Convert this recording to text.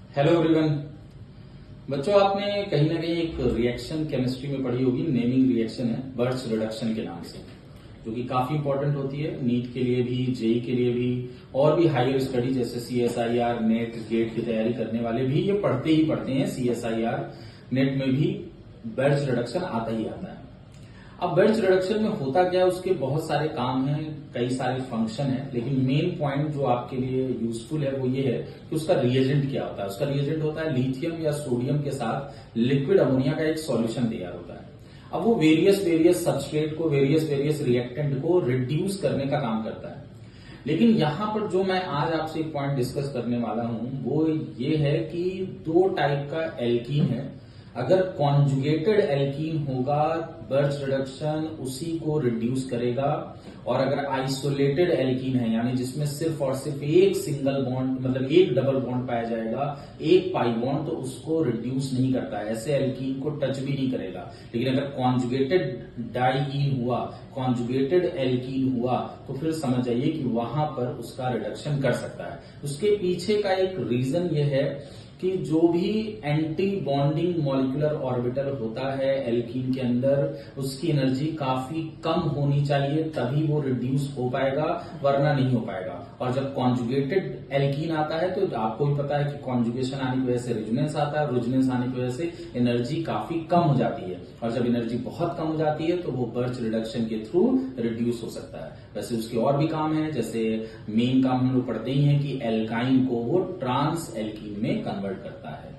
Hello everyone. बच्चों, आपने कहीं ना कहीं एक रिएक्शन केमिस्ट्री में पढ़ी होगी, नेमिंग रिएक्शन है बर्च रिडक्शन के नाम से, जो कि काफी इंपॉर्टेंट होती है नीट के लिए भी, जेई के लिए भी, और भी हायर स्टडी जैसे सीएसआईआर, नेट, गेट की तैयारी करने वाले भी ये पढ़ते ही पढ़ते हैं। सीएसआईआर, नेट में भी बर्च रिडक्शन आता ही आता है। अब बेंच रिडक्शन में होता क्या है, उसके बहुत सारे काम हैं, कई सारे फंक्शन हैं, लेकिन मेन पॉइंट जो आपके लिए यूजफुल है वो ये है कि उसका रिएजेंट क्या होता है। उसका रिएजेंट होता है लिथियम या सोडियम के साथ लिक्विड अमोनिया का एक सॉल्यूशन तैयार होता है। अब वो वेरियस सबस्ट्रेट को, वेरियस रिएक्टेंट को रिड्यूस करने का काम करता है। लेकिन यहां पर जो मैं आज आपसे एक पॉइंट डिस्कस करने वाला हूं वो ये है कि दो टाइप का एल्कीन है। अगर कॉन्जुगेटेड एल्कीन होगा, बर्च रिडक्शन उसी को रिड्यूस करेगा, और अगर आइसोलेटेड एल्कीन है यानी जिसमें सिर्फ और सिर्फ एक सिंगल बॉन्ड, मतलब एक डबल बॉन्ड पाया जाएगा, एक पाई बॉन्ड, तो उसको रिड्यूस नहीं करता है, ऐसे एल्कीन को टच भी नहीं करेगा। लेकिन अगर कॉन्जुगेटेड डाइईन हुआ, कॉन्जुगेटेड एल्कीन हुआ, तो फिर समझ जाइए कि वहां पर उसका रिडक्शन कर सकता है। उसके पीछे का एक रीजन यह है कि जो भी एंटी बॉन्डिंग मॉलिक्यूलर ऑर्बिटल होता है एल्कीन के अंदर, उसकी एनर्जी काफी कम होनी चाहिए, तभी वो रिड्यूस हो पाएगा, वरना नहीं हो पाएगा। और जब कॉन्जुगेटेड एल्कीन आता है तो आपको भी पता है कि कॉन्जुगेशन आने की वजह से रेजोनेंस आता है, रेजोनेंस आने की वजह से एनर्जी काफी कम हो जाती है, और जब एनर्जी बहुत कम हो जाती है तो वो बर्च रिडक्शन के थ्रू रिड्यूस हो सकता है। वैसे उसके और भी काम है, जैसे मेन काम हम लोग पढ़ते ही हैं कि एल्काइन को वो ट्रांस एल्कीन में कन्वर्ट करता है।